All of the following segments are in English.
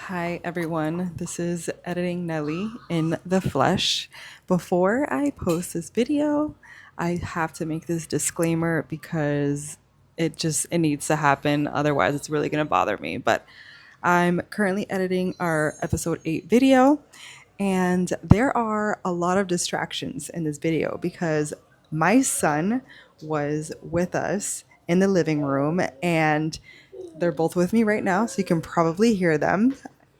Hi everyone, this is Editing Nelly in the flesh. Before I post this video, I have to make this disclaimer because it needs to happen, otherwise it's really going to bother me. But I'm currently editing our episode 8 video, and there are a lot of distractions in this video because my son was with us in the living room, and they're both with me right now, so you can probably hear them.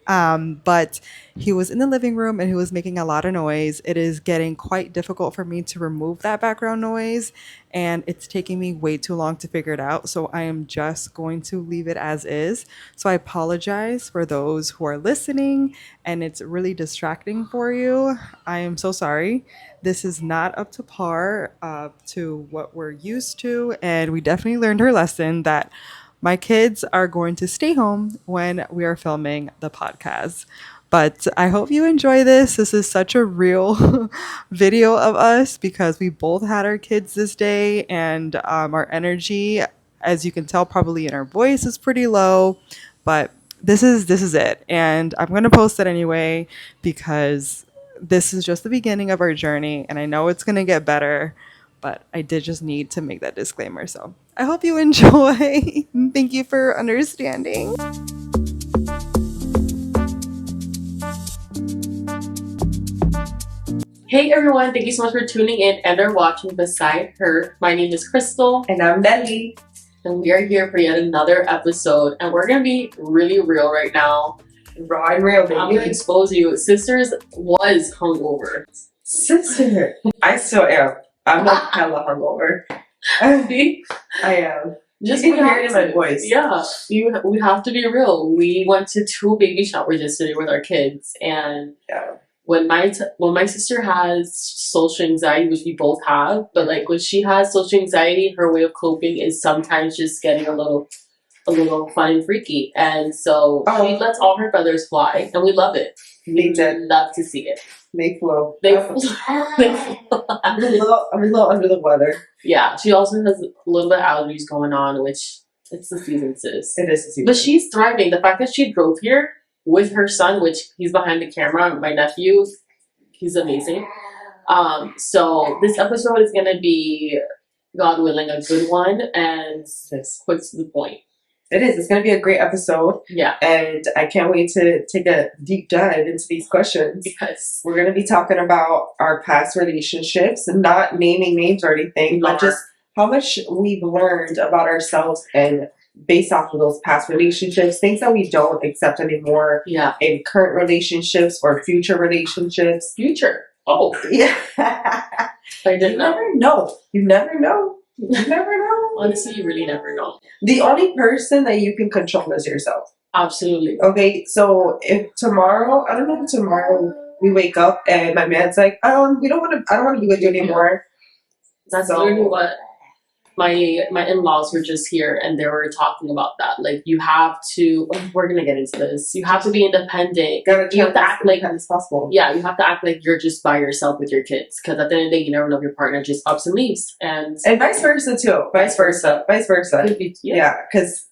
But he was in the living room and he was making a lot of noise. It is getting quite difficult for me to remove that background noise, and it's taking me way too long to figure it out. So I am just going to leave it as is. So I apologize for those who are listening and it's really distracting for you. I am so sorry. This is not up to par to what we're used to, and we definitely learned our lesson that my kids are going to stay home when we are filming the podcast. But I hope you enjoy this. This is such a real video of us because we both had our kids this day, and our energy, as you can tell, probably in our voice, is pretty low. But this is it, and I'm gonna post it anyway because this is just the beginning of our journey, and I know it's gonna get better. But I did just need to make that disclaimer. So I hope you enjoy. Thank you for understanding. Hey everyone, thank you so much for tuning in and or watching Beside Her. My name is Crystal. And I'm Nelly. And we are here for yet another episode. And we're going to be really real right now. Raw and real, baby. I'm going to expose you. Sisters was hungover. Sister. I still am. I'm like hella hungover. See? I am. Just you can hear it in my voice. Yeah, we have to be real. We went to 2 baby showers yesterday with our kids. And when my sister has social anxiety, which we both have, but like when she has social anxiety, her way of coping is sometimes just getting a little fun and freaky, and so she lets all her feathers fly, and we love it. We love to see it. They flow. I'm a little under the weather. Yeah, she also has a little bit of allergies going on, which it's the season, sis. It is the season. But she's thriving. The fact that she drove here with her son, which he's behind the camera, my nephew, he's amazing. So this episode is gonna be, God willing, a good one, and quick to the point. It is. It's going to be a great episode. Yeah. And I can't wait to take a deep dive into these questions. Because we're going to be talking about our past relationships and not naming names or anything, but just how much we've learned about ourselves and based off of those past relationships, things that we don't accept anymore in current relationships or future relationships. Future. Oh. Yeah. I didn't know. Never know. You never know. You never know. Honestly, you really never know. The only person that you can control is yourself. Absolutely. Okay, so if tomorrow, I don't know if tomorrow we wake up and my man's like, I don't want to be with you anymore. That's literally what my in-laws were just here, and they were talking about that. Like, you have to, we're going to get into this. You have to be independent. You have to act like as possible. Yeah, you have to act like you're just by yourself with your kids. Because at the end of the day, you never know if your partner just ups and leaves. And vice versa, too. Vice versa. Yeah, because,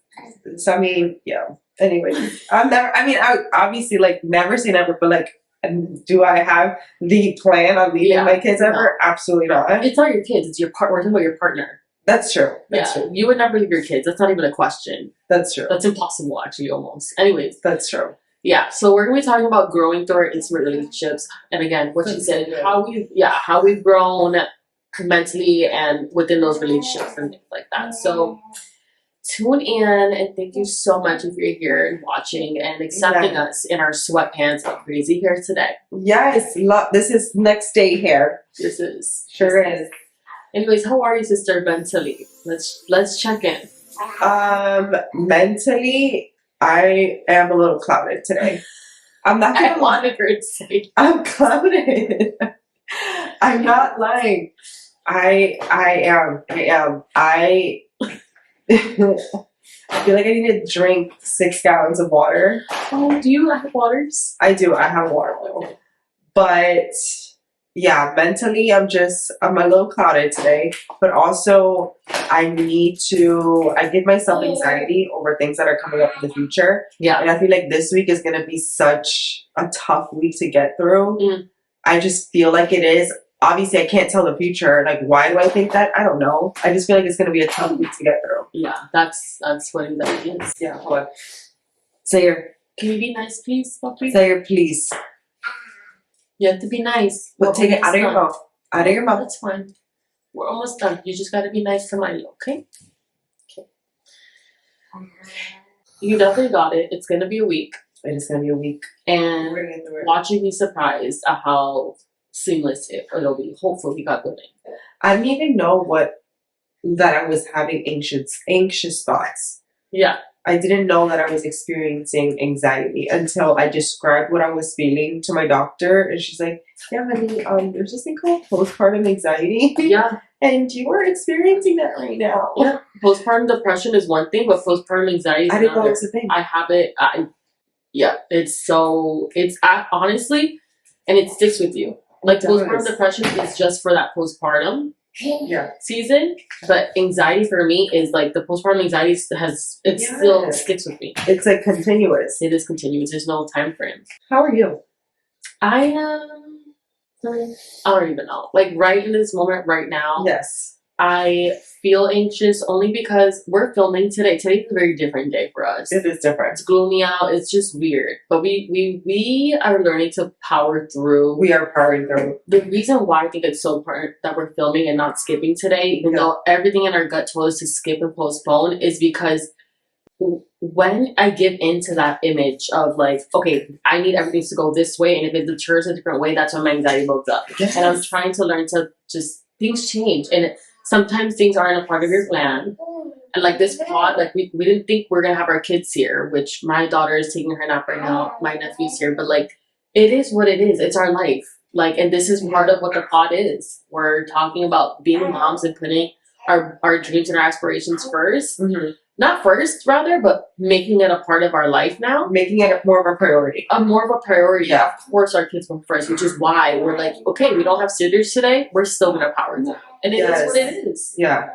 I mean, yeah. Anyway, I obviously, like, never say never, but, like, do I have the plan on leaving my kids ever? No. Absolutely not. It's not your kids. It's your partner. We're talking about your partner. That's true. That's true. You would never leave your kids. That's not even a question. That's true. That's impossible, actually, almost. Anyways. That's true. Yeah, so we're going to be talking about growing through our intimate relationships. And again, what you said, how we've grown mentally and within those relationships and things like that. So tune in, and thank you so much if you're here and watching and accepting us in our sweatpants up crazy hair today. Yes, this is next day hair. This is. Sure is. Anyways, how are you, sister, mentally? Let's check in. Mentally, I am a little clouded today. I'm not gonna want her to say. I'm clouded. I'm not lying. I am. I feel like I need to drink 6 gallons of water. Oh, do you have waters? I do. I have water. But yeah, mentally I'm a little clouded today, but also I give myself anxiety over things that are coming up in the future. Yeah. And I feel like this week is going to be such a tough week to get through. I just feel like it is. Obviously, I can't tell the future. Like, why do I think that? I don't know. I just feel like it's going to be a tough week to get through. Yeah, that's what anxiety is. Yeah, what? Say your. Can you be nice, please, puppy? Say your please. You have to be nice. But take it out of your mouth. Out of your mouth. That's fine. We're almost done. You just gotta be nice to Miley, okay? Okay. You definitely got it. It's gonna be a week. It is gonna be a week. And watch you be surprised at how seamless it'll be. Hopefully we got good. I didn't even know that I was having anxious thoughts. Yeah. I didn't know that I was experiencing anxiety until I described what I was feeling to my doctor, and she's like, "Yeah, honey, there's this thing called postpartum anxiety. Yeah, and you are experiencing that right now." Yeah, postpartum depression is one thing, but postpartum anxiety is I didn't know another. it was a thing. I have it. Honestly, and it sticks with you. Like postpartum depression is just for that postpartum season, but anxiety for me is like the postpartum anxiety still sticks with me. It's like continuous. It is continuous. There's no time frame. How are you? I am. I don't even know. Like right in this moment, right now. Yes. I feel anxious only because we're filming today. Today's a very different day for us. It is different. It's gloomy out. It's just weird. But we are learning to power through. We are powering through. The reason why I think it's so important that we're filming and not skipping today, even though everything in our gut told us to skip and postpone, is because when I give into that image of like, okay, I need everything to go this way, and if it deters a different way, that's when my anxiety builds up. Yes. And I'm trying to learn to just, things change. And sometimes things aren't a part of your plan. And like this pod, like we didn't think we're gonna have our kids here, which my daughter is taking her nap right now, my nephew's here, but like it is what it is. It's our life. Like, and this is part of what the pod is. We're talking about being moms and putting our dreams and our aspirations first. Mm-hmm. Not first, rather, but making it a part of our life now. Making it more of a priority. More of a priority. Yeah. Of course, our kids come first, which is why we're like, okay, we don't have sitters today. We're still going to power through. And it is what it is. Yeah.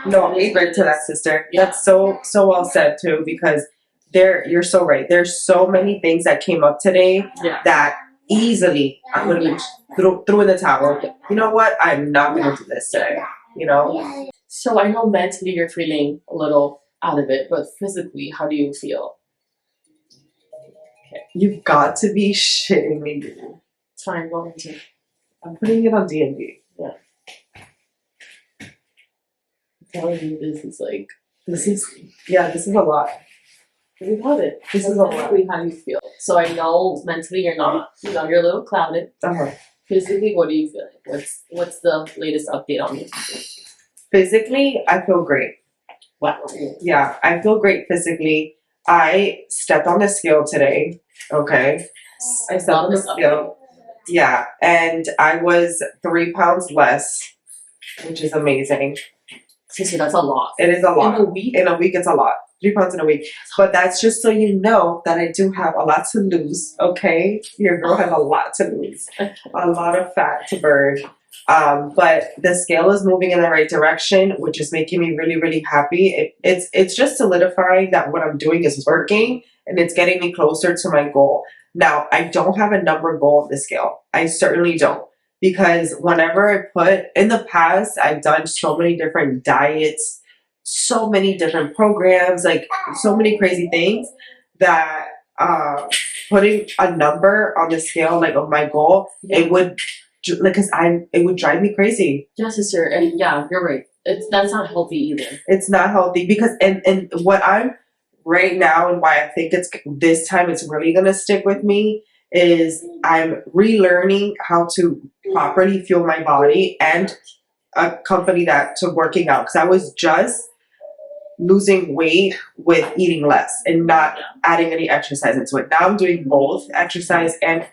No, I'm eager to that, sister. Yeah. That's so well said, too, because you're so right. There's so many things that came up today that easily I'm going to throw in the towel. You know what? I'm not going to do this today. You know? So I know mentally you're feeling a little out of it, but physically, how do you feel? Okay. You've got to be shitting me, dude. It's fine, go into. I'm putting it on D&D. Yeah. I'm telling you, this is a lot. We love it. This is a lot. How you feel. So I know mentally you're not, you're a little clouded. Physically, what do you feel like? What's the latest update on you? Physically, I feel great. Wow. Yeah, I feel great physically. I stepped on the scale today. Okay. I stepped on the scale. Yeah, and I was 3 pounds less, which is amazing. Sissy, that's a lot. It is a lot. In a week? In a week, it's a lot. 3 pounds in a week. But that's just so you know that I do have a lot to lose, okay? Your girl has a lot to lose. A lot of fat to burn. But the scale is moving in the right direction, which is making me really, really happy. It's just solidifying that what I'm doing is working, and it's getting me closer to my goal. Now, I don't have a number goal on the scale. I certainly don't. Because whenever I put, in the past, I've done so many different diets, so many different programs, like so many crazy things that putting a number on the scale, like of my goal, it would drive me crazy. Yeah, sister, and yeah, you're right. That's not healthy either. It's not healthy because and what I'm right now and why I think this time it's really gonna stick with me is I'm relearning how to properly fuel my body and accompany that to working out, because I was just losing weight with eating less and not adding any exercise into it. Now I'm doing both exercise and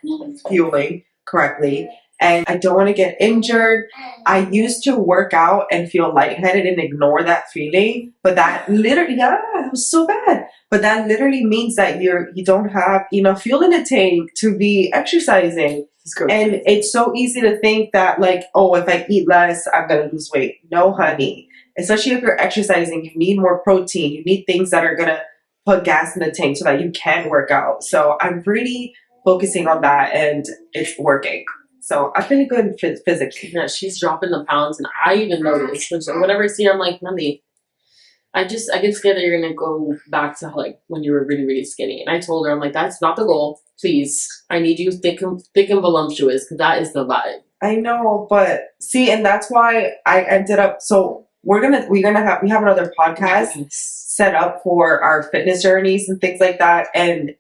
fueling correctly. and I don't want to get injured. I used to work out and feel lightheaded and ignore that feeling, but that literally, yeah, it was so bad. But that literally means that you don't have enough fuel in the tank to be exercising. And it's so easy to think that like, oh, if I eat less, I'm gonna lose weight. No, honey. Especially if you're exercising, you need more protein. You need things that are gonna put gas in the tank so that you can work out. So I'm really focusing on that, and it's working. So I'm feeling good physically. Yeah, she's dropping the pounds, and I even noticed. So whenever I see her, I'm like, Nelly, I get scared that you're gonna go back to like when you were really, really skinny. And I told her, I'm like, that's not the goal. Please, I need you thick and voluptuous, because that is the vibe. I know, but see, and that's why I ended up. So we have another podcast set up for our fitness journeys and things like that, and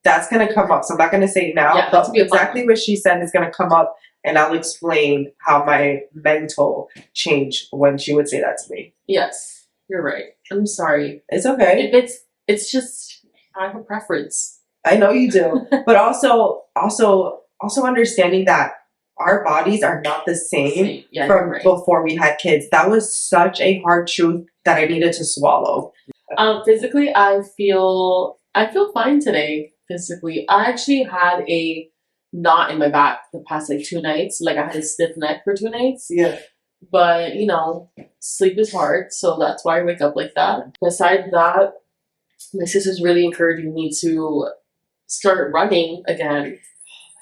that's gonna come up. So I'm not gonna say it now, Yeah, but exactly what she said is gonna come up, and I'll explain how my mental changed when she would say that to me. Yes, you're right. I'm sorry. It's okay. It's just I have a preference. I know you do, but also understanding that our bodies are not the same from before we had kids. That was such a hard truth that I needed to swallow. Physically, I feel fine today. Physically, I actually had a knot in my back the past like 2 nights. Like I had a stiff neck for 2 nights. Yeah. But you know, sleep is hard, so that's why I wake up like that. Besides that, my sister's really encouraging me to start running again.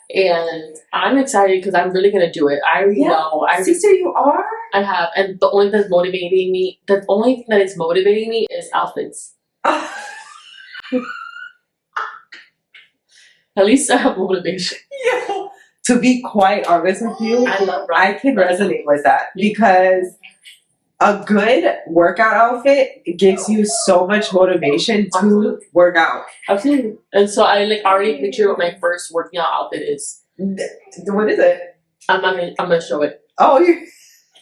And I'm excited because I'm really gonna do it. I already know. Sister, you are? I have, and the only thing that's motivating me, is outfits. At least I have motivation. Yeah. To be quite honest with you, I love running. I can resonate with that because a good workout outfit gives you so much motivation to work out. Absolutely. And so I like already picture what my first working out outfit is. What is it? I'm gonna show it. Oh,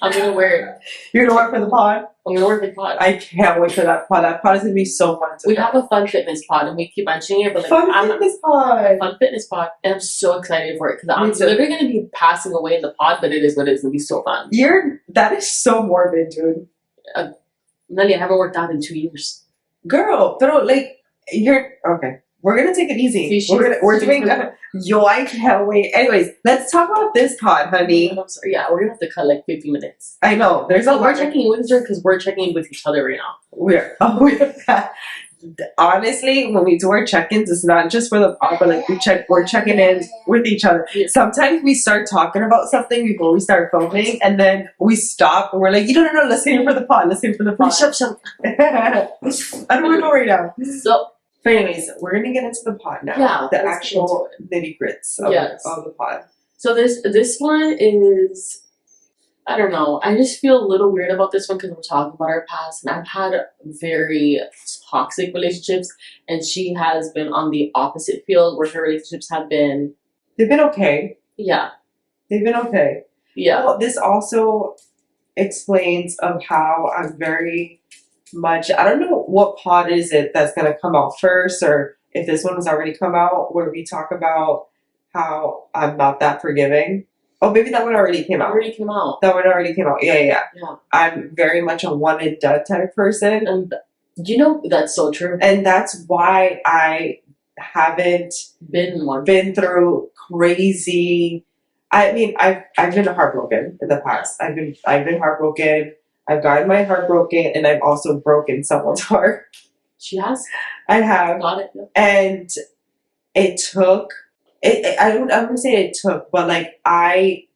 I'm gonna wear it. You're gonna work for the pod? I'm gonna work the pod. I can't wait for that pod. That pod is gonna be so fun. We have a fun fitness pod, and we keep mentioning it, but like fun fitness pod, and I'm so excited for it because I'm literally gonna be passing away in the pod, but it is what it is. It's gonna be so fun. That is so morbid, dude. Nelly, I haven't worked out in 2 years. Girl, but like you're okay. We're gonna take it easy. See, we're doing. Yo, I can't wait. Anyways, let's talk about this pod, honey. I'm sorry. Yeah, we're gonna have to cut like 50 minutes. I know. We're checking in with her because we're checking in with each other right now. Honestly, when we do our check-ins, it's not just for the pod, but like we're checking in with each other. Yeah. Sometimes we start talking about something before we start filming, and then we stop and we're like, no, listen here for the pod. Listen for the pod. Shut. I don't want to go right now. So. But anyways, we're gonna get into the pod now. Yeah, the actual nitty grits of the pod. So this one is, I don't know. I just feel a little weird about this one because we're talking about our past, and I've had very toxic relationships, and she has been on the opposite field where her relationships have been. They've been okay. Yeah. They've been okay. Yeah. Well, this also explains of how I'm very much. I don't know what pod is it that's gonna come out first, or if this one has already come out, where we talk about how I'm not that forgiving. Oh, maybe that one already came out. That one already came out. Yeah. I'm very much a one and done type person, and you know that's so true. And that's why I haven't been through crazy. I mean, I've been heartbroken in the past. I've been heartbroken. I've gotten my heart broken, and I've also broken someone's heart. She has? I have. Got it. Yep. And it took, I wouldn't say it took, but like I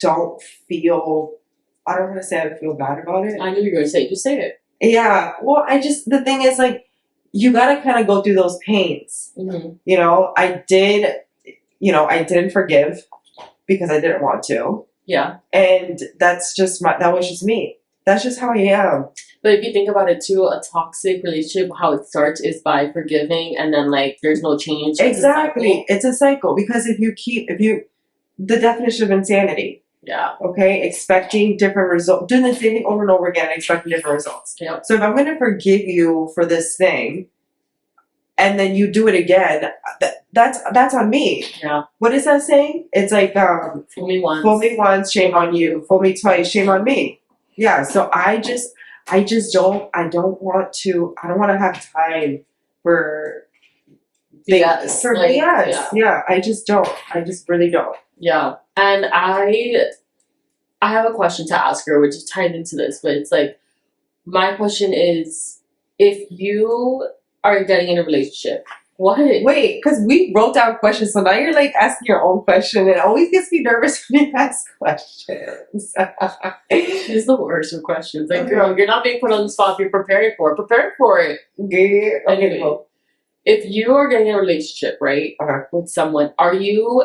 don't want to say I feel bad about it. I knew you were going to say it. Just say it. Yeah. Well, the thing is like, you got to kind of go through those pains. Mm-hmm. You know, I didn't forgive because I didn't want to. Yeah. And that was just me. That's just how I am. But if you think about it too, a toxic relationship, how it starts is by forgiving, and then like there's no change. Exactly. It's a cycle because the definition of insanity. Yeah. Okay. Expecting different results, doing the same thing over and over again, expecting different results. Yep. So if I'm going to forgive you for this thing, and then you do it again, that's on me. Yeah. What is that saying? It's like Fool me once. fool me once, shame on you. Fool me twice, shame on me. Yeah. So I just don't want to have time for Yes. for Like, BS. Yeah. I just don't. I just really don't. Yeah. And I have a question to ask her, which is tied into this, but it's like, my question is, if you are getting in a relationship, what? Wait, because we wrote down questions, so now you're like asking your own question. It always gets me nervous when you ask questions. She's the worst with questions. Like, girl, you're not being put on the spot. You're preparing for it. Prepare for it. Okay. Anyway, Well. if you are getting in a relationship, right, with someone, are you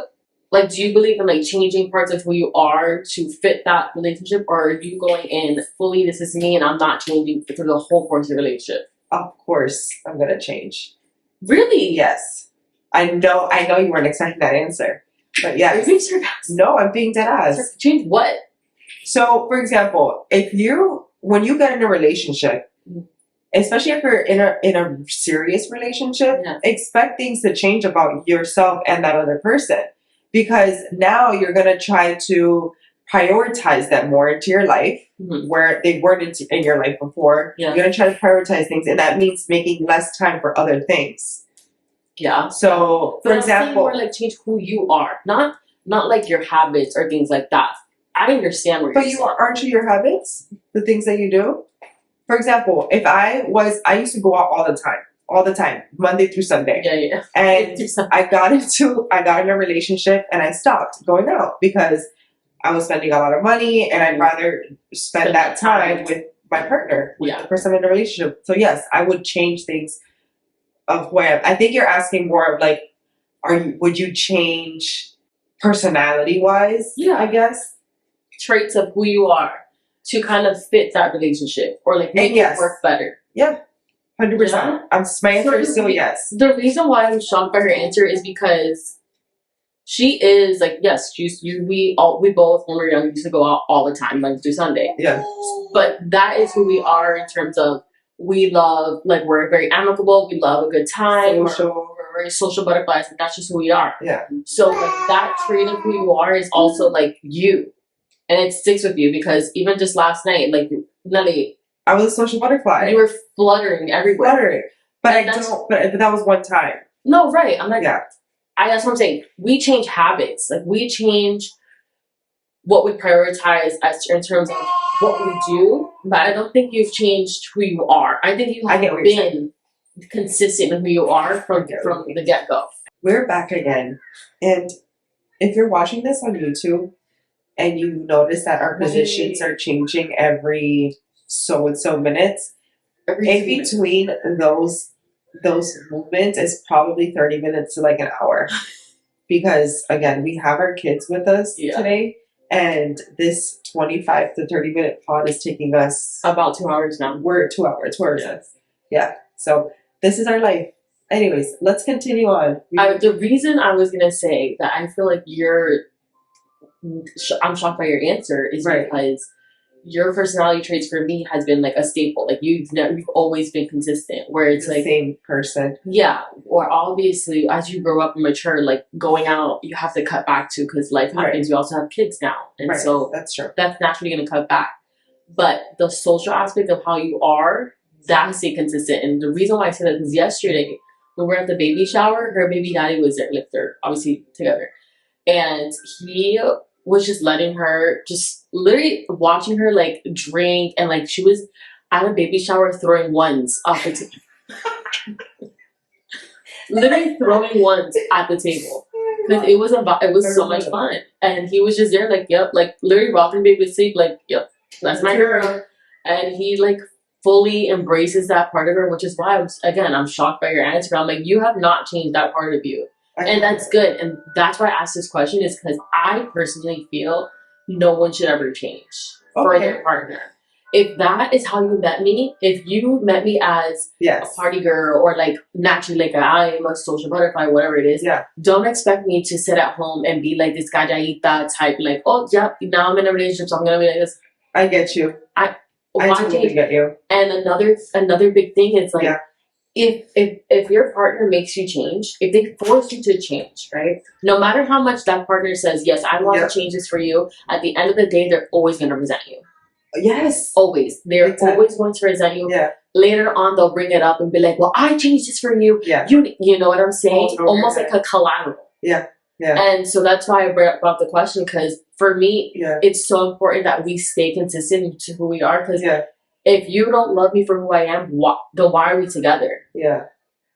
like, do you believe in like changing parts of who you are to fit that relationship, or are you going in fully, this is me, and I'm not changing through the whole course of the relationship? Of course, I'm gonna change. Really? Yes. I know you weren't expecting that answer. But yes. Are you being sarcastic? No, I'm being dead ass. Change what? So, for example, when you get in a relationship, especially if you're in a serious relationship, expect things to change about yourself and that other person. Because now you're gonna try to prioritize them more into your life, where they weren't in your life before. Yeah. You're gonna try to prioritize things, and that means making less time for other things. Yeah. So, for example, more like change who you are, not like your habits or things like that. I understand where you're saying. But aren't you your habits? The things that you do? For example, if I used to go out all the time, Monday through Sunday. Yeah. And I got in a relationship and I stopped going out because I was spending a lot of money and I'd rather spend that time with my partner, with the person I'm in a relationship. So yes, I would change things of who I am. I think you're asking more of like, would you change personality wise? Yeah, I guess. Traits of who you are to kind of fit that relationship or like make it work better. Yeah. 100%. My answer is still yes. The reason why I'm shocked by her answer is because she is like, yes, we both when we were young used to go out all the time, Monday through Sunday. Yeah. But that is who we are in terms of we love, like, we're very amicable, we love a good time, we're very social butterflies, and that's just who we are. Yeah. So like that trait of who you are is also like you. And it sticks with you because even just last night, like, Nelly, I was a social butterfly. You were fluttering everywhere. But but that was one time. No, right. I'm like, that's what I'm saying. We change habits. Like, we change what we prioritize in terms of what we do. But I don't think you've changed who you are. I think you have been consistent with who you are from the get-go. We're back again. And if you're watching this on YouTube and you notice that our positions are changing every so and so minutes, in between those movements is probably 30 minutes to like an hour. Because again, we have our kids with us today, and this 25 to 30 minute pod is taking us about 2 hours now. We're at 2 hours. Yeah. So this is our life. Anyways, let's continue on. The reason I was gonna say that I feel like I'm shocked by your answer is because your personality traits for me has been like a staple. Like you've always been consistent. Where it's like same person. Yeah. Or obviously, as you grow up and mature, like going out, you have to cut back to because life happens. You also have kids now, and so that's true. That's naturally going to cut back. But the social aspect of how you are, that stay consistent. And the reason why I said that is yesterday when we were at the baby shower, her baby daddy was there, like they're obviously together, and he was just letting her, just literally watching her like drink, and like she was at a baby shower throwing ones off the table. Literally throwing ones at the table. Because it was so much fun. And he was just there like, yep, like literally rocking baby to sleep, like, yep, that's my girl. And he like fully embraces that part of her, which is why I'm shocked by your answer. I'm like, you have not changed that part of you. And that's good. And that's why I asked this question, is because I personally feel no one should ever change for their partner. If that is how you met me, if you met me as a party girl or like naturally like I am a social butterfly, whatever it is, don't expect me to sit at home and be like this galladita type, like, oh yeah, now I'm in a relationship, so I'm gonna be like this. I get you. I totally get you. And another big thing is like, if your partner makes you change, if they force you to change, right? No matter how much that partner says, yes, I want to change this for you, at the end of the day, they're always going to resent you. Yes. Always. They're always going to resent you. Yeah. Later on, they'll bring it up and be like, well, I changed this for you. Yeah. You know what I'm saying? Almost like a collateral. Yeah. Yeah. And so that's why I brought up the question, because for me, it's so important that we stay consistent to who we are. Because if you don't love me for who I am, then why are we together? Yeah.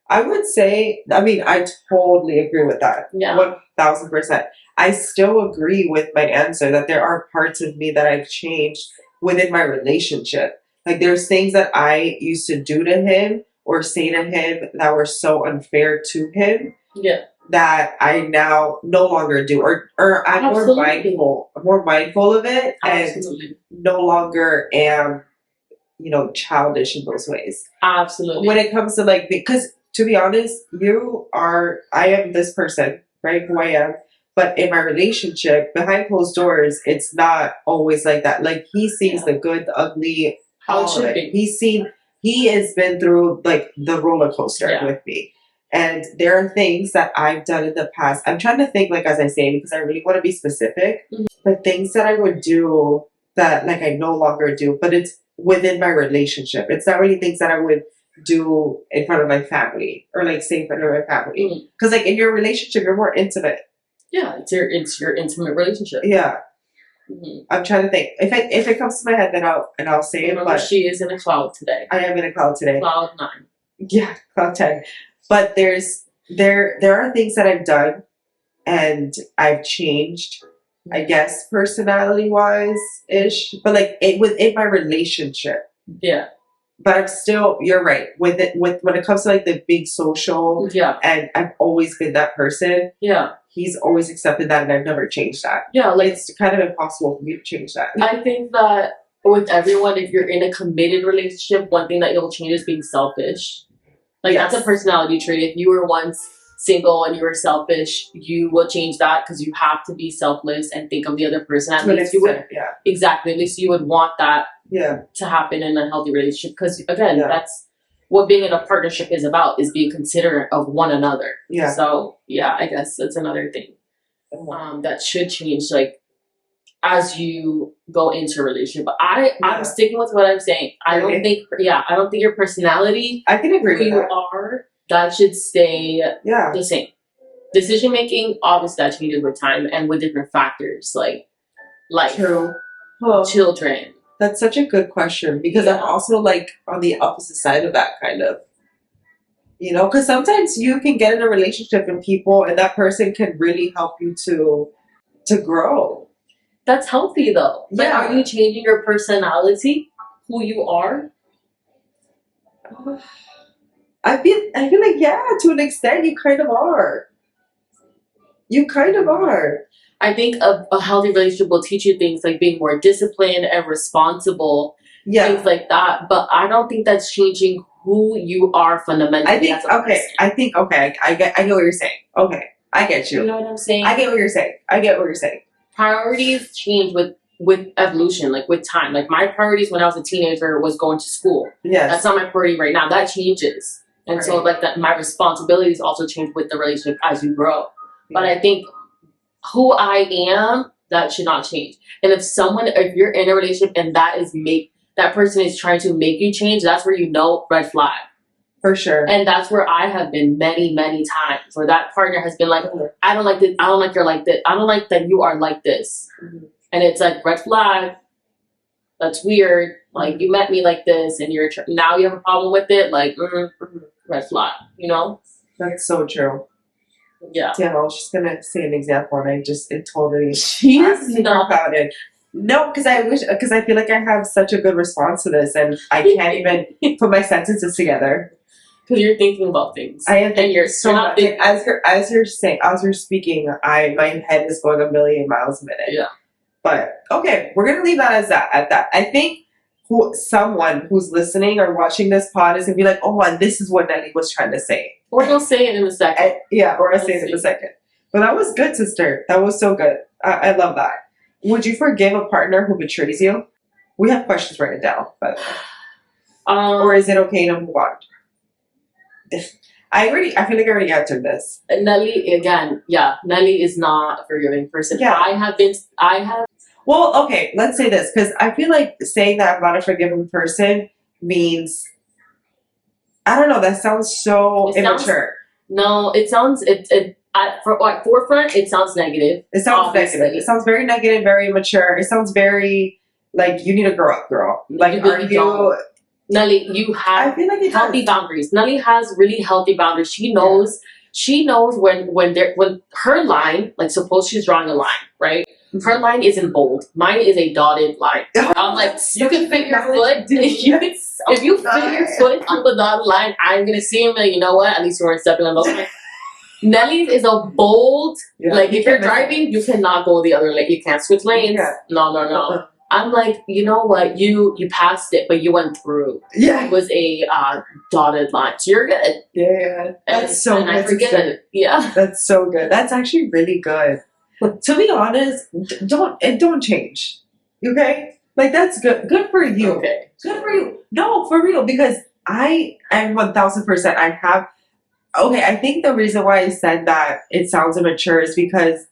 I would say, I mean, I totally agree with that. Yeah. 1000%. I still agree with my answer that there are parts of me that I've changed within my relationship. Like, there's things that I used to do to him or say to him that were so unfair to him. Yeah. That I now no longer do, or I'm more mindful of it, and no longer am, childish in those ways. Absolutely. When it comes to like, because to be honest, I am this person, right? Who I am, but in my relationship, behind closed doors, it's not always like that. Like, he sees the good, the ugly, how it should be. He has been through like the roller coaster with me. And there are things that I've done in the past. I'm trying to think, like, as I say, because I really want to be specific. Mm-hmm. But things that I would do that, like, I no longer do, but it's within my relationship. It's not really things that I would do in front of my family or, like, say in front of my family. Because, like, in your relationship, you're more intimate. Yeah, it's your intimate relationship. Yeah. Mm-hmm. I'm trying to think. If it comes to my head, then I'll say it. But she is in a cloud today. I am in a cloud today. Cloud 9. Yeah, cloud 10. But there are things that I've done and I've changed, I guess, personality-wise ish, but like within my relationship. Yeah. But I'm still, you're right. When it comes to like the big social, and I've always been that person. Yeah. He's always accepted that, and I've never changed that. Yeah, like it's kind of impossible for me to change that. I think that with everyone, if you're in a committed relationship, one thing that you'll change is being selfish. Like, that's a personality trait. If you were once single and you were selfish, you will change that because you have to be selfless and think of the other person. At least you would, exactly. At least you would want that to happen in a healthy relationship. Because again, that's what being in a partnership is about: is being considerate of one another. Yeah. So I guess that's another thing that should change. Like, as you go into a relationship. But I'm sticking with what I'm saying. I don't think your personality, I can agree with who you are, that should stay the same. Decision making, obviously, that changes with time and with different factors like life, children. That's such a good question, because I'm also like on the opposite side of that, kind of. Because sometimes you can get in a relationship and that person can really help you to grow. That's healthy, though. But are you changing your personality, who you are? I feel like, to an extent, you kind of are. You kind of are. I think a healthy relationship will teach you things like being more disciplined and responsible, things like that. But I don't think that's changing who you are fundamentally. I get what you're saying. Okay, I get you. You know what I'm saying? I get what you're saying. Priorities change with evolution, like with time. Like, my priorities when I was a teenager was going to school. Yes. That's not my priority right now. That changes. And so like that, my responsibilities also change with the relationship as you grow. But I think who I am, that should not change. And if you're in a relationship and that person is trying to make you change, that's where red flag. For sure. And that's where I have been many, many times, where that partner has been like, I don't like this. I don't like you're like this. I don't like that you are like this. Mm-hmm. And it's like, red flag. That's weird. Like, you met me like this and now you have a problem with it. Like, red flag, That's so true. Yeah. Damn, I was just going to say an example and it totally about it. No, because I feel like I have such a good response to this and I can't even put my sentences together. Because you're thinking about things. I am thinking so much. As you're speaking, my head is going a million miles a minute. Yeah. But okay, we're gonna leave that at that. I think someone who's listening or watching this pod is gonna be like, oh, and this is what Nelly was trying to say. Or he'll say it in a second. Or I'll say it in a second. But that was good, sister. That was so good. I love that. Would you forgive a partner who betrays you? We have questions written down, by the way. Or is it okay to move on? I feel like I already answered this. Nelly, again, yeah, Nelly is not a forgiving person. Yeah. I have. Well, okay, let's say this, because I feel like saying that I'm not a forgiving person means, I don't know, that sounds so immature. It sounds, at forefront, it sounds negative. It sounds obviously. negative. It sounds very negative, very immature. It sounds very like you need to grow up, girl. Like, You really don't. Nelly, you I have feel like it healthy does. boundaries. Nelly has really healthy boundaries. She knows. She knows when her line, like suppose she's drawing a line, right? Her line isn't bold. Mine is a dotted line. I'm like, you can fit your foot. If you fit your foot on the dotted line, I'm gonna see him. And you know what? At least you weren't stepping on the line. Nelly's is a bold. Like if you're driving, you cannot go the other lane. You can't switch lanes. Yeah. No. I'm like, you know what? You passed it, but you went through. Yeah. It was a dotted line, so you're good. Yeah. That's so good. I forget it. Yeah. That's so good. That's actually really good. To be honest, don't change. Okay? Like that's good. Good for you. Okay. Good for you. No, for real. Because I am 1000%. I have. Okay, I think the reason why I said that it sounds immature is because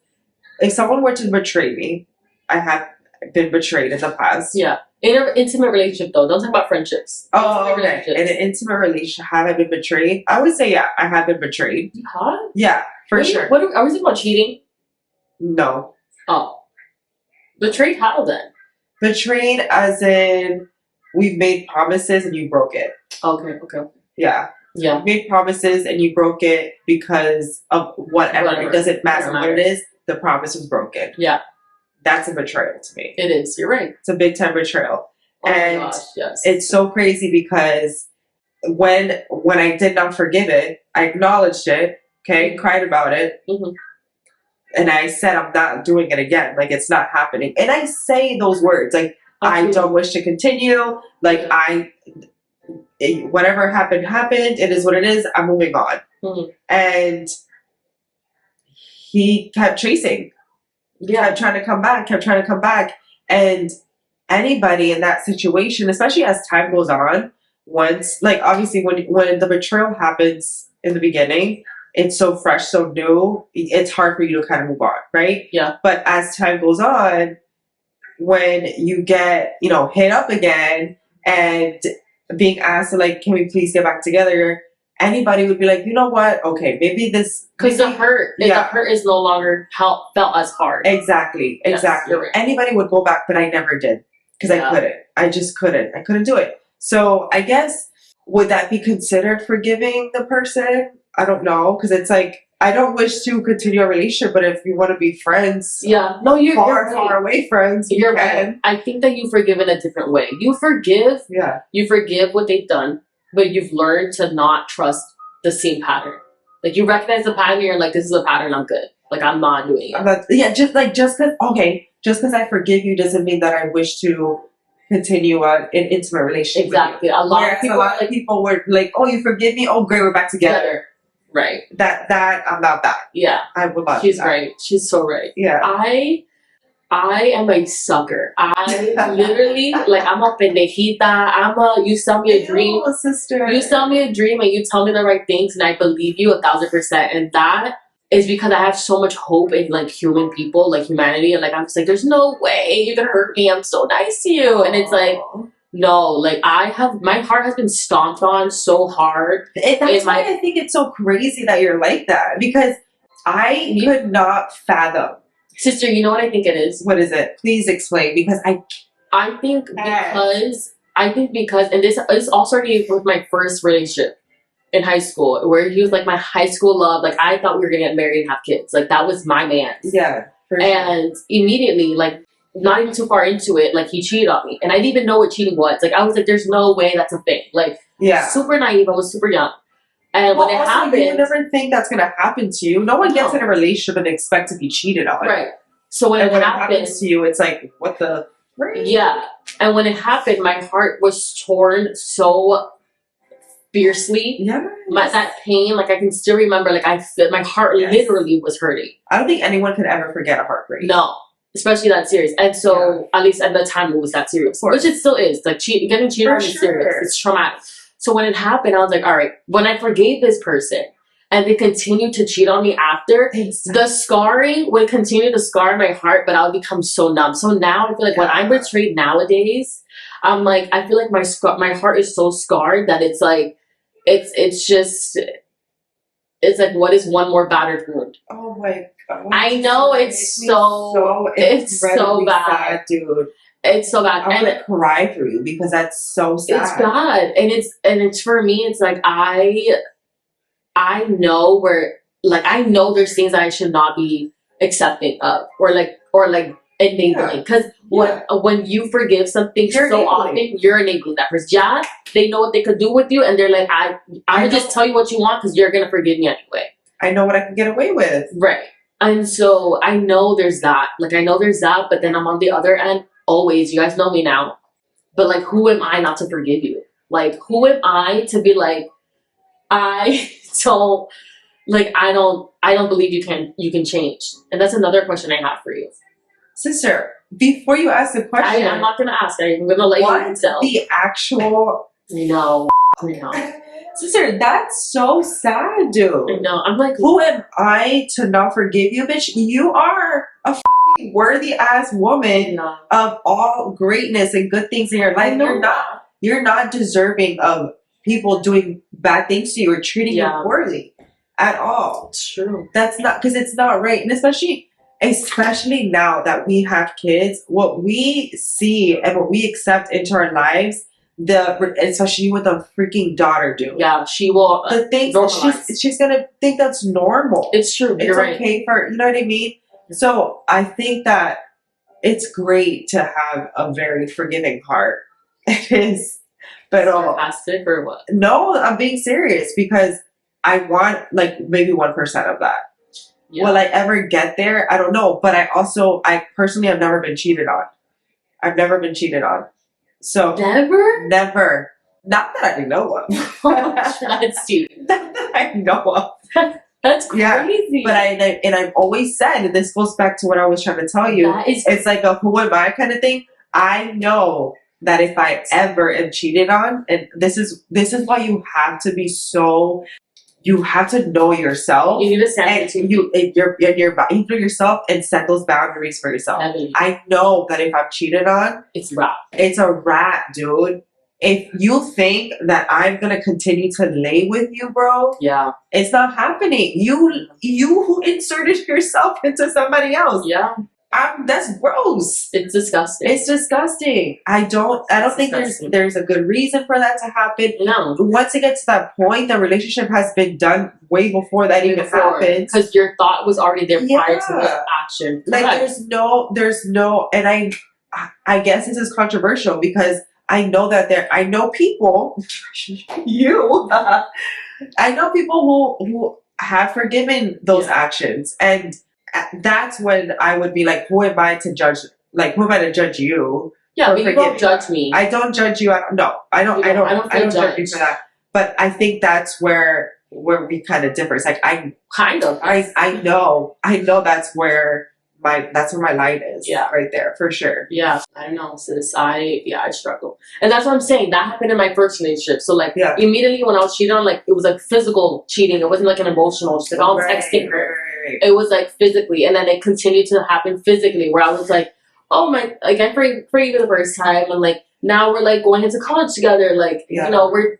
if someone were to betray me, I have been betrayed in the past. Yeah. In an intimate relationship, though, don't talk about friendships. Oh, okay. In an intimate relationship, have I been betrayed? I would say, yeah, I have been betrayed. You have? Yeah, for sure. Are we talking about cheating? No. Oh. Betrayed how then? Betrayed as in we've made promises and you broke it. Okay. Yeah. Yeah. You made promises and you broke it because of whatever. It doesn't matter what it is. The promise was broken. Yeah. That's a betrayal to me. It is. You're right. It's a big time betrayal. Oh and my gosh, yes. It's so crazy because when I did not forgive it, I acknowledged it, okay, cried about it, and I said I'm not doing it again. Like it's not happening. And I say those words like I don't wish to continue. Like whatever happened. It is what it is. I'm moving on. And he kept chasing. Kept trying to come back. And anybody in that situation, especially as time goes on, once, like obviously when the betrayal happens in the beginning, it's so fresh, so new, it's hard for you to kind of move on, right? Yeah. But as time goes on, when you get, hit up again and being asked to like, can we please get back together? Anybody would be like, you know what? Okay, maybe this... Because the hurt is no longer felt as hard. Exactly. Yes, right. Anybody would go back, but I never did. Because I couldn't. I just couldn't. I couldn't do it. So I guess, would that be considered forgiving the person? I don't know. Because it's like, I don't wish to continue a relationship, but if you want to be friends... Yeah. No, you're far away friends. You're right. I think that you forgive in a different way. You forgive. Yeah. You forgive what they've done. But you've learned to not trust the same pattern. Like you recognize the pattern, you're like, this is a pattern, I'm good. Like I'm not doing it. Just because I forgive you doesn't mean that I wish to continue an intimate relationship. Exactly. A lot of people were like, oh, you forgive me? Oh, great, we're back together. Right. That I'm not that. Yeah. I would love She's that. right. She's so right. Yeah. I am a sucker. I literally, like, I'm a pendejita. You sell me a dream. Sister. You sell me a dream and you tell me the right things and I believe you 1,000%. And that is because I have so much hope in, like, human people, like, humanity. And, like, I'm just like, there's no way you can hurt me. I'm so nice to you. And it's like, no, like, my heart has been stomped on so hard. That's why I think it's so crazy that you're like that. Because I could not fathom. Sister, you know what I think it is? What is it? Please explain, because I think because, and this all started with my first relationship in high school, where he was like my high school love. Like I thought we were gonna get married and have kids. Like that was my man. Yeah. For and immediately, like not even too far into it, like he cheated on me, and I didn't even know what cheating was. Like I was like, there's no way that's a thing. Like super naive. I was super young. And when it happens, you never think that's going to happen to you. No one gets in a relationship and expect to be cheated on. Right. So when it happens to you, it's like, what the frick? Yeah. And when it happened, my heart was torn so fiercely. Yeah. That pain, like I can still remember, like my heart literally was hurting. I don't think anyone could ever forget a heartbreak. No. Especially that serious. And so, at least at the time, it was that serious. Which it still is. Like, getting cheated on is serious. It's traumatic. So when it happened, I was like, all right, when I forgave this person and they continued to cheat on me after, the scarring would continue to scar my heart, but I would become so numb. So now I feel like when I'm betrayed nowadays, I'm like, I feel like my heart is so scarred that it's like, it's just, it's like, what is one more battered wound? Oh my god! I know it's so bad, sad, dude. It's so bad. I'm gonna cry for you because that's so sad. It's bad, and it's for me. It's like I know I know there's things that I should not be accepting of, or enabling. Because when you forgive something often, you're enabling that person. Yeah, they know what they could do with you, and they're like, I'm gonna just tell you what you want because you're gonna forgive me anyway. I know what I can get away with. Right. And so I know there's that. Like, I know there's that, but then I'm on the other end always. You guys know me now. But, like, who am I not to forgive you? Like, who am I to be like, I don't believe you can change. And that's another question I have for you. Sister, before you ask the question, I'm not gonna ask. I'm gonna let you tell. The actual I know. Sister, that's so sad, dude. I know. I'm like, who am I to not forgive you, bitch? You are a worthy ass woman of all greatness and good things in your life. You're not deserving of people doing bad things to you or treating you poorly at all. It's true. That's not, because it's not right. And especially now that we have kids, what we see and what we accept into our lives, especially with a freaking daughter, dude. Yeah, she will. The things she's gonna think that's normal. It's true. It's okay for, you know what I mean. So I think that it's great to have a very forgiving heart. It is, but sarcastic or what? No, I'm being serious because I want like maybe 1% of that. Yeah. Will I ever get there? I don't know. But I personally have never been cheated on. I've never been cheated on. So never. Not that I know of. That's deep. Not that I know of. That's crazy. But I've always said, and this goes back to what I was trying to tell you. It's like a who am I kind of thing. I know that if I ever am cheated on, and this is why you have to be so. You have to know yourself. You need to stand you know yourself and set those boundaries for yourself. I know that if I'm cheated on, it's wrap. It's a wrap, dude. If you think that I'm gonna continue to lay with you, bro, it's not happening. You inserted yourself into somebody else. Yeah. That's gross. It's disgusting. It's disgusting. I don't think there's a good reason for that to happen. No. Once it gets to that point, the relationship has been done way before that even happened. Because your thought was already there prior to the action. Like there's no, and I guess this is controversial because I know that I know people, I know people who have forgiven those actions, and that's when I would be like, who am I to judge? Like, who am I to judge you? Yeah, but you don't judge me. I don't judge you. I don't judge you for that. But I think that's where we kind of differ. It's like I know that's where my line is. Yeah, right there for sure. Yeah, I don't know, sis. I struggle, and that's what I'm saying. That happened in my first relationship. So like immediately when I was cheated on, like it was like physical cheating. It wasn't like an emotional. Just like I was texting her. It was like physically, and then it continued to happen physically, where I was like, oh my, like I'm for you the first time, and like now we're like going into college together, like you know we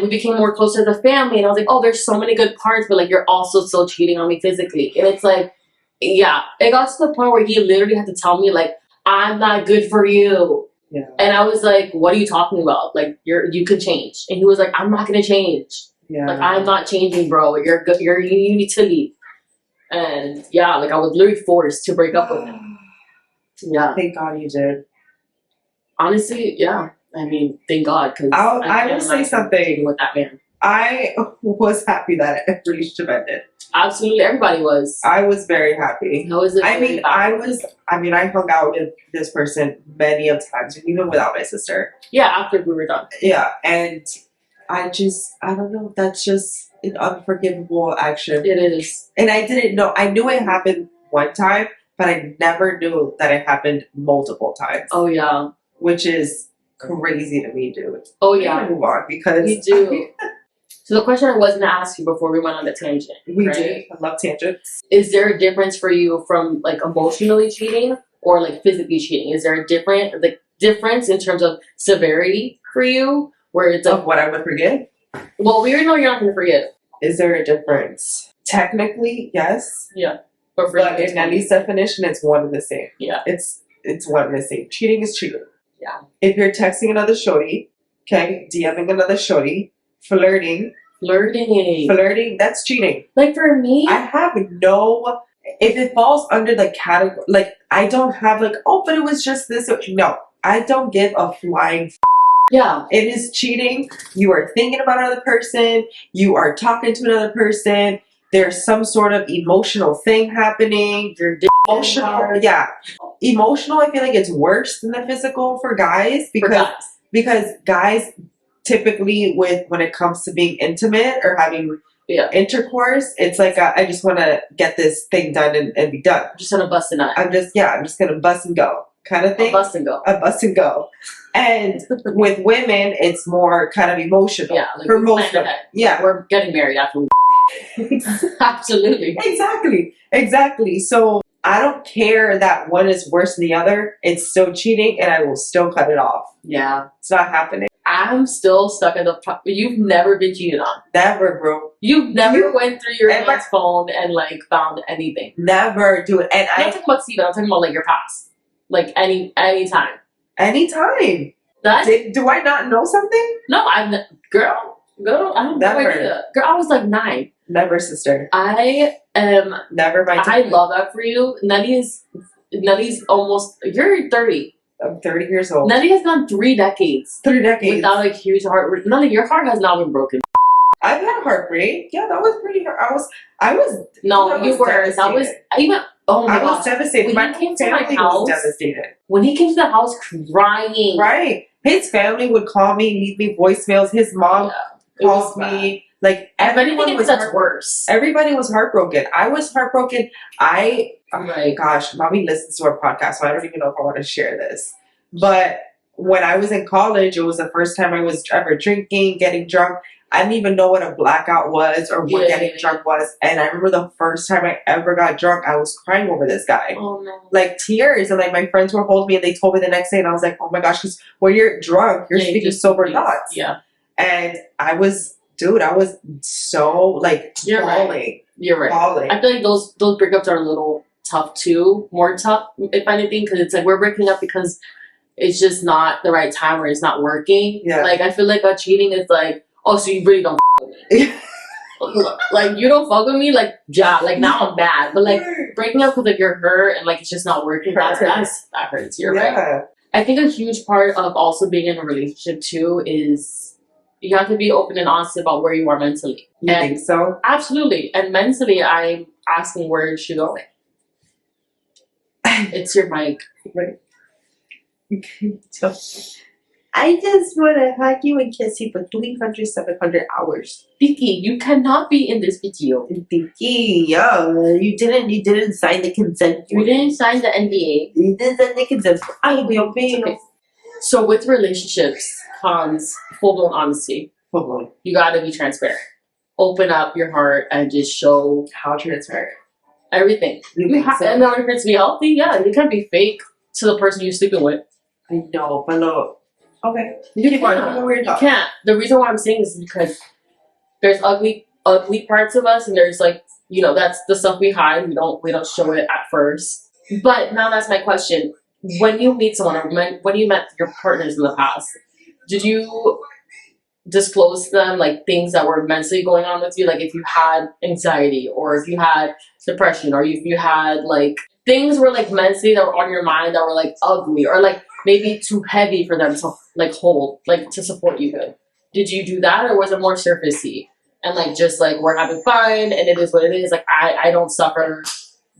became more closer as a family, and I was like, oh, there's so many good parts, but like you're also still cheating on me physically, and it's like. Yeah, it got to the point where he literally had to tell me, like, I'm not good for you. Yeah. And I was like, what are you talking about? Like, you can change. And he was like, I'm not going to change. Yeah. Like, I'm not changing, bro. You're good. You need to leave. And yeah, like, I was literally forced to break up with him. Yeah. Thank God you did. Honestly, yeah. I mean, thank God. Because I will say something with that man. I was happy that relationship ended. Absolutely, everybody was. I was very happy. I hung out with this person many of times, even without my sister. Yeah, after we were done. Yeah, and I don't know. That's just an unforgivable action. It is. And I didn't know. I knew it happened one time, but I never knew that it happened multiple times. Oh yeah. Which is crazy to me, dude. Oh We're yeah, gonna move on because we do. So the question I was gonna ask you before we went on the tangent, we right? did. I love tangents. Is there a difference for you from like emotionally cheating or like physically cheating? Is there a difference in terms of severity for you, where it's like, Of what I would forget. well, we already know you're not gonna forget. Is there a difference? Technically, yes. Yeah, but for But you, in Nelly's definition, it's one and the same. yeah, It's one and the same. Cheating is cheating. Yeah. If you're texting another shorty, okay, DMing another shorty, flirting, that's cheating. Like for me, I have no. If it falls under the category, like I don't have like, oh, but it was just this. No, I don't give a flying. Yeah, It is cheating. You are thinking about another person. You are talking to another person. There's some sort of emotional thing happening. you're Emotional, yeah. Emotional, I feel like it's worse than the physical for guys because guys typically when it comes to being intimate or having intercourse, it's like I just want to get this thing done and be done. Just gonna bust a nut. I'm just gonna bust and go kind of thing. A bust and go. A bust and go. And with women, it's more kind of emotional. Yeah, like for most of them. Yeah, we're getting married after we. Absolutely. Exactly. So I don't care that one is worse than the other. It's still cheating, and I will still cut it off. Yeah, it's not happening. I'm still stuck at the. You've never been cheated on. Never, bro. You've never went through your man's phone and like found anything. Never do it. And I'm not talking about Steven. I'm talking about like your past. Like anytime. Anytime. Do I not know something? No, girl. I have no idea. Girl, I was like 9. Never, sister. I am never. I love that for you. Nelly's almost. You're 30. I'm 30 years old. Nelly has gone 3 decades. 3 decades without a huge heart. Nelly, your heart has not been broken. I've had heartbreak. Yeah, that was pretty hard. I was. No, you were. Devastated. That was. Oh my I was devastated. When he came to my house, was devastated. When he came to the house crying. Right. His family would call me, leave me voicemails. His mom calls me. Like everyone was. That's worse. Everybody was heartbroken. I was heartbroken. Oh my gosh, mommy listens to our podcast, so I don't even know if I want to share this. But when I was in college, it was the first time I was ever drinking, getting drunk. I didn't even know what a blackout was or what getting drunk was. And I remember the first time I ever got drunk, I was crying over this guy. Oh no. Like tears. And like my friends were holding me and they told me the next day and I was like, oh my gosh, because when you're drunk, you're speaking sober thoughts. Yeah. And I was so like You're bawling. Right. You're right. Bawling. I feel like those breakups are a little tough too. More tough, if anything, because it's like we're breaking up because it's just not the right time or it's not working. Yeah. Like I feel like cheating is like, oh, so you really don't fuck with me. Like you don't fuck with me, like like now I'm mad. But like breaking up because like you're hurt and like it's just not working, that hurts. You're right. I think a huge part of also being in a relationship too is you have to be open and honest about where you are mentally. You think so? Absolutely. And mentally I'm asking where is she going? It's your mic. Right. I just want to hug you and kiss you for 300, 700 hours. Vicky, you cannot be in this video. Vicky, you didn't sign the consent form. You didn't sign the NDA. You didn't sign the consent form. I will be. Okay. So with relationships comes full-blown honesty. Full-blown. You gotta be transparent. Open up your heart and just show how transparent. Everything. You have to, in order for it to be healthy, you can't be fake to the person you're sleeping with. I know, but no. Okay. You can't. The reason why I'm saying this is because there's ugly parts of us, and there's like, that's the stuff we hide. We don't show it at first. But now that's my question. When you meet someone, or when you met your partners in the past, did you disclose to them like things that were mentally going on with you? Like if you had anxiety, or if you had depression, or if you had like things were like mentally that were on your mind that were like ugly, or like maybe too heavy for them to like hold, like to support you good. Did you do that, or was it more surfacey and like just like we're having fun and it is what it is? Like I don't suffer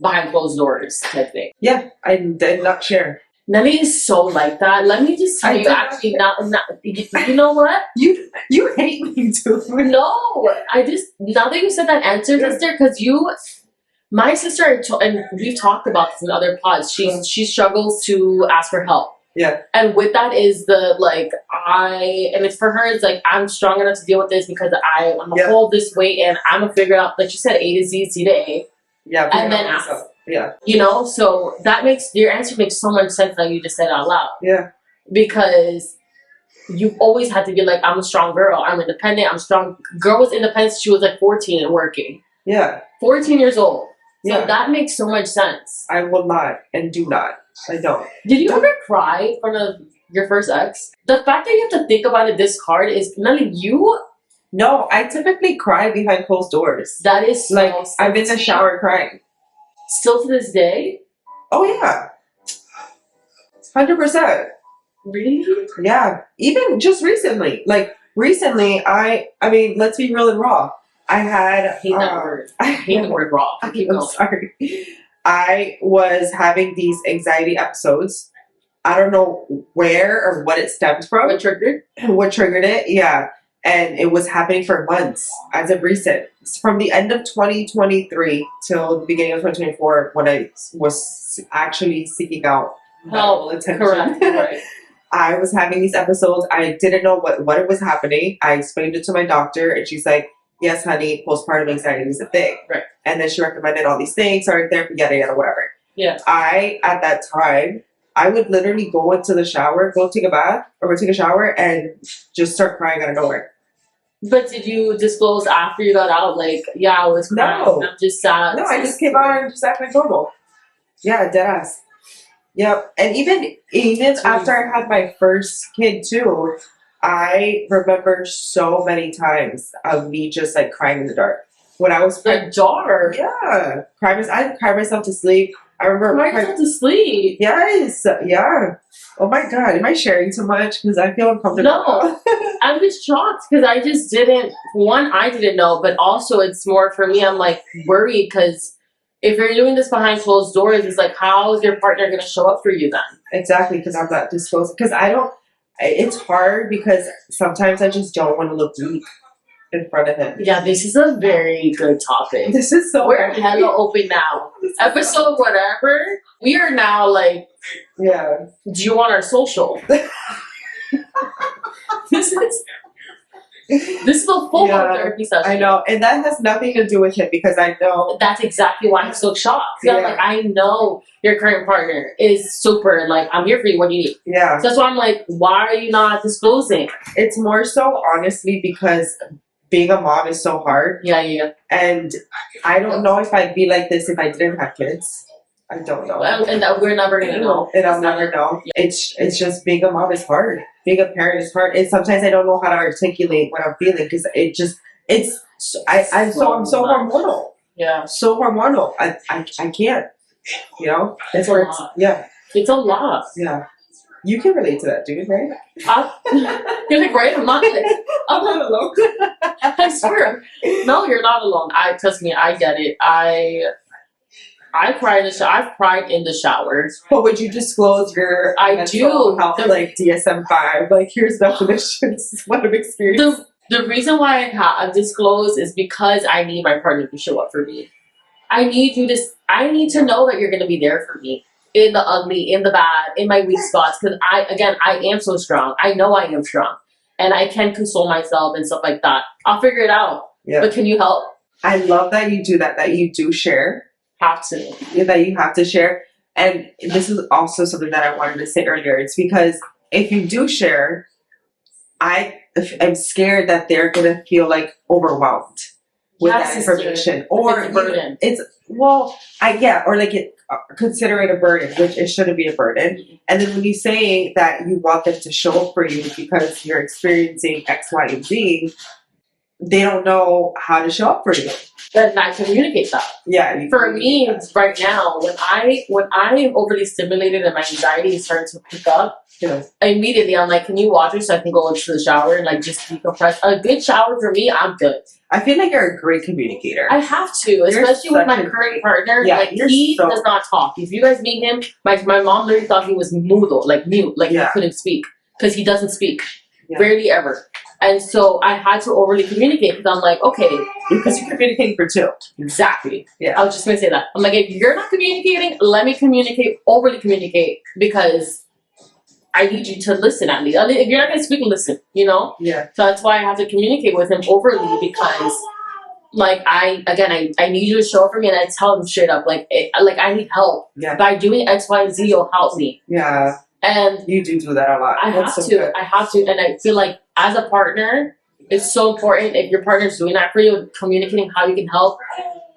behind closed doors type thing. Yeah, I did not share. Nelly is so like that. Let me just tell you, actually, not you know what? You hate me too. No, I just now that you said that answer, sister, because my sister, and we've talked about this in other pods. She struggles to ask for help. Yeah. And with that is the like and it's for her. It's like I'm strong enough to deal with this because I'm gonna hold this weight and I'm gonna figure out, like you said, A to Z, Z to A. Yeah. And then ask. Yeah. You know, so that makes your answer makes so much sense that you just said out loud. Yeah. Because you always had to be like, I'm a strong girl. I'm independent. I'm strong. Girl was independent since she was like 14 and working. Yeah. 14 years old. So Yeah. that makes so much sense. I will not and do not. I don't. Did you ever cry in front of your first ex? The fact that you have to think about it this hard is none of you. No, I typically cry behind closed doors. That is so like I'm in the shower crying. Still to this day? Oh yeah. 100%. Really? Yeah. Even just recently. Like recently I mean, let's be real and raw. I had I hate that word. I hate the word raw. I'm sorry. I was having these anxiety episodes. I don't know where or what it stemmed from. What triggered? What triggered it? Yeah. And it was happening for months as of recent. From the end of 2023 till the beginning of 2024 when I was actually seeking out medical attention. Correct. Right. I was having these episodes. I didn't know what it was happening. I explained it to my doctor and she's like, yes, honey, postpartum anxiety is a thing. Right. And then she recommended all these things, started therapy, yada, yada, whatever. Yeah. At that time, I would literally go into the shower, go take a bath, or take a shower, and just start crying out of nowhere. But did you disclose after you got out, like, yeah, I was crying, No. I'm just sad? No, I just came out and just acted like normal. Yeah, deadass. Yep. And even after I had my first kid too, I remember so many times of me just like crying in the dark. When I was The jar. Yeah. I cried myself to sleep. I remember Cry yourself to sleep. Yes. Yeah. Oh my god. Am I sharing too much? Because I feel uncomfortable. No. I'm just shocked because I just didn't I didn't know, but also it's more for me, I'm like worried because if you're doing this behind closed doors, it's like, how is your partner going to show up for you then? Exactly, because I'm not disclosing. Because it's hard because sometimes I just don't want to look weak in front of him. Yeah, this is a very good topic. This is so We're hella open now. Episode whatever. We are now like, yeah. do you want our social? This is a full therapy session. I know, and that has nothing to do with him because I know that's exactly why I'm so shocked. Yeah. I'm like, I know your current partner is super. Like, I'm here for you. What do you need? Yeah. So that's why I'm like, why are you not disclosing? It's more so honestly because being a mom is so hard. Yeah. And I don't know if I'd be like this if I didn't have kids. I don't know. And we're never gonna know. And I'll never know. Yeah. It's just being a mom is hard. Being a parent is hard. And sometimes I don't know how to articulate what I'm feeling because I'm so hormonal. Yeah. So hormonal. I can't. You know? It's where it's It's a lot. Yeah. You can relate to that, dude, right? You're like, right? I'm not alone. I swear. No, you're not alone. Trust me, I get it. I cry in the shower. I've cried in the shower. But would you disclose your mental health, like DSM-5? Like, here's definitions. What I've experienced. The reason why I disclose is because I need my partner to show up for me. I need to know that you're going to be there for me. In the ugly, in the bad, in my weak spots. Because I am so strong. I know I am strong. And I can console myself and stuff like that. I'll figure it out. Yeah. But can you help? I love that you do that you do share. Have to. Yeah, that you have to share. And this is also something that I wanted to say earlier. It's because if you do share, I'm scared that they're going to feel like overwhelmed with that information. Or it's a burden. Or like consider it a burden, which it shouldn't be a burden. And then when you say that you want them to show up for you because you're experiencing X, Y, and Z, they don't know how to show up for you. Then I communicate that. Yeah. For me, right now, when I am overly stimulated and my anxiety is starting to pick up, immediately I'm like, can you watch it so I can go into the shower and like just decompress? A good shower for me, I'm good. I feel like you're a great communicator. I have to, especially with my current partner. Yeah, like he does not talk. If you guys meet him, my mom literally thought he was mudo, like mute, like he couldn't speak because he doesn't speak, rarely ever. And so I had to overly communicate because I'm like, okay, because you're communicating for two. Exactly. Yeah. I was just gonna say that. I'm like, if you're not communicating, let me overly communicate because I need you to listen at least. If you're not gonna speak, listen. You know. Yeah. So that's why I have to communicate with him overly because, like, I need you to show up for me, and I tell him straight up, like, I need help. Yeah. By doing X, Y, and Z, you'll help me. Yeah. And you do that a lot. I have to, and I feel like as a partner, it's so important if your partner's doing that for you, communicating how you can help.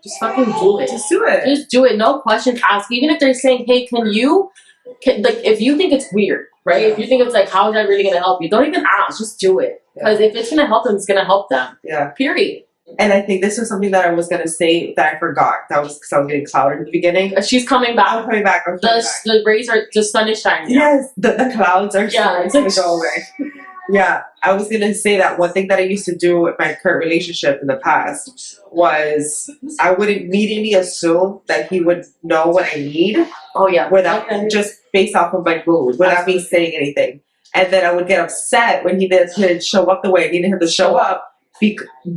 Just fucking do it. Just do it. Just do it. No questions asked. Even if they're saying, "Hey, like, if you think it's weird, right? If you think it's like, how is that really gonna help you? Don't even ask. Just do it. Because if it's gonna help them, it's gonna help them. Yeah. Period. And I think this was something that I was gonna say that I forgot. That was because I was getting clouded in the beginning. She's coming back. I'm coming back. The rays are, the sun is shining. Yes, the clouds are starting to like, go away. Yeah, I was gonna say that one thing that I used to do with my current relationship in the past was I would immediately assume that he would know what I need. Oh yeah. Without just based off of my mood, without me saying anything. And then I would get upset when he didn't show up the way I needed him to show up,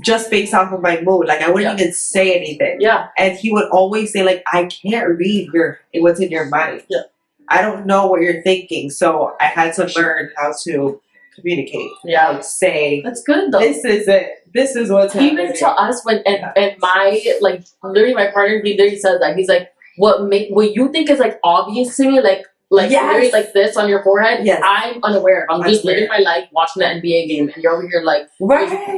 just based off of my mood. Like I wouldn't even say anything. Yeah. And he would always say, like, I can't read what's in your mind. Yeah. I don't know what you're thinking. So I had to learn how to communicate. Yeah. Like, say, that's good though. This is it. This is what's happening. Even to us when and my, like, literally my partner, he literally says that. He's like, what you think is like obvious to me, like literally like this on your forehead, I'm unaware of. I'm just living my life watching the NBA game, and you're over here like,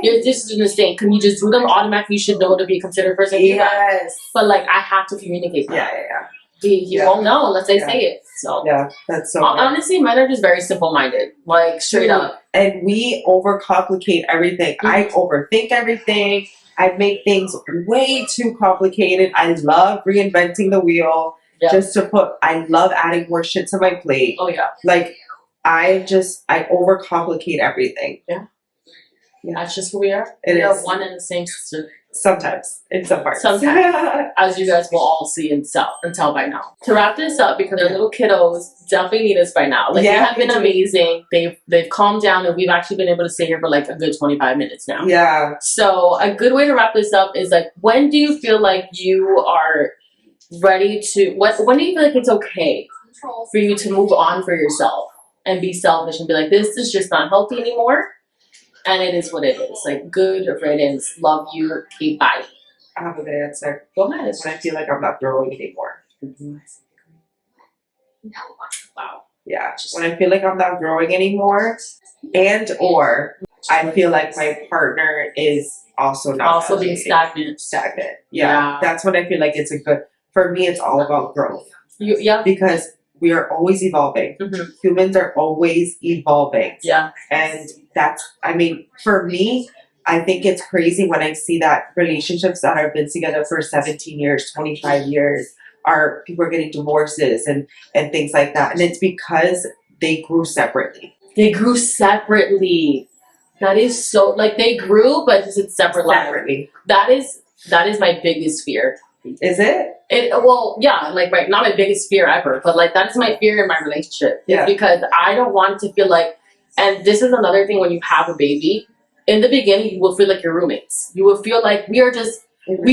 this is a mistake. Can you just do them automatically? You should know to be considered a person. Yes. But like, I have to communicate that. Yeah. He won't know unless they say it. So yeah, that's so honestly, men are just very simple-minded, like straight up. And we overcomplicate everything. I overthink everything. I make things way too complicated. I love reinventing the wheel. Just to I love adding more shit to my plate. Oh yeah. Like I overcomplicate everything. Yeah. That's just who we are. We are one and the same sister. Sometimes. In some parts. Sometimes. As you guys will all see and tell by now. To wrap this up, because our little kiddos definitely need us by now. Like they have been amazing. They've calmed down, and we've actually been able to stay here for like a good 25 minutes now. Yeah. So a good way to wrap this up is like, when do you feel like you are ready to, when do you feel like it's okay for you to move on for yourself and be selfish and be like, this is just not healthy anymore, and it is what it is. Like, good riddance, love you, okay, bye. I have a good answer. Go ahead. When I feel like I'm not growing anymore. Wow. Yeah. When I feel like I'm not growing anymore, and or I feel like my partner is also being stagnant. Yeah. That's when I feel like it's a good. For me, it's all about growth. Because we are always evolving. Mm-hmm. Humans are always evolving. Yeah. And for me, I think it's crazy when I see that relationships that have been together for 17 years, 25 years, people are getting divorces and things like that. And it's because they grew separately. That is so, like, they grew, but it's separately. That is my biggest fear. Is it? Well, yeah, like, right, not my biggest fear ever, but like, that's my fear in my relationship. Yeah. Because I don't want it to feel like, and this is another thing when you have a baby, in the beginning, you will feel like you're roommates. You will feel like we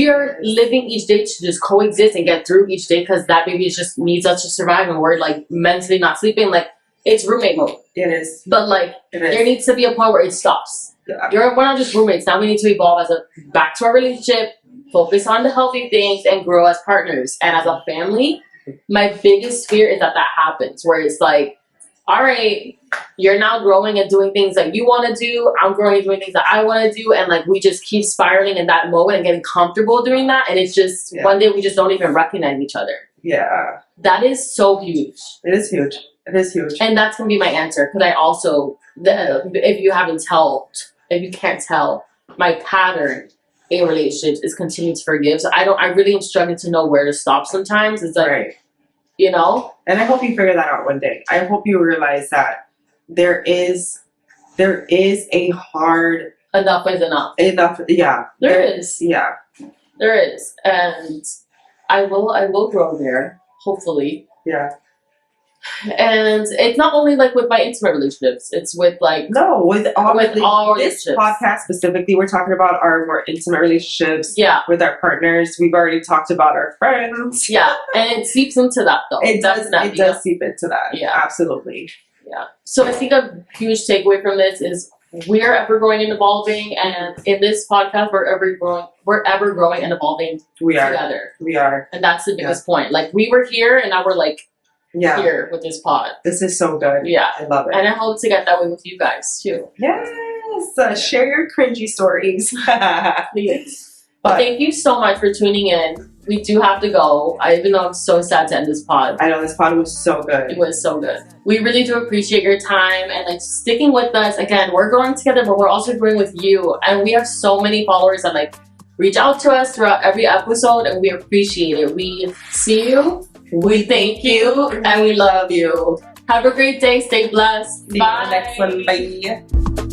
are living each day to just coexist and get through each day, because that baby just needs us to survive, and we're like mentally not sleeping. Like, it's roommate mode. It is. But like, there needs to be a point where it stops. Yeah. We're not just roommates. Now we need to evolve back to our relationship, focus on the healthy things, and grow as partners. And as a family, my biggest fear is that happens, where it's like, all right, you're now growing and doing things that you want to do. I'm growing and doing things that I want to do. And like, we just keep spiraling in that mode and getting comfortable doing that. And it's just, one day we just don't even recognize each other. Yeah. That is so huge. It is huge. It is huge. And that's going to be my answer. Because I also, if you can't tell, my pattern in relationships is continue to forgive. So I really am struggling to know where to stop sometimes. It's like, you know? And I hope you figure that out one day. I hope you realize that there is a hard... Enough is enough. Yeah. There is. Yeah. There is. And I will grow there, hopefully. Yeah. And it's not only like with my intimate relationships, it's with like with all this relationships. Podcast specifically, we're talking about our more intimate relationships with our partners. We've already talked about our friends. Yeah, and it seeps into that though. It does seep into that. Yeah, absolutely. Yeah. So I think a huge takeaway from this is we're ever growing and evolving, and in this podcast, we're ever growing and evolving together. We are. And that's the biggest point. Like, we were here, and now we're like here with this pod. This is so good. Yeah. I love it. And I hope to get that way with you guys too. Yes. Share your cringy stories. Please. But thank you so much for tuning in. We do have to go. Even though I'm so sad to end this pod. I know this pod was so good. It was so good. We really do appreciate your time and like sticking with us. Again, we're growing together, but we're also growing with you. And we have so many followers that like reach out to us throughout every episode, and we appreciate it. We see you, we thank you, and we love you. Have a great day. Stay blessed. See you in the next one. Bye.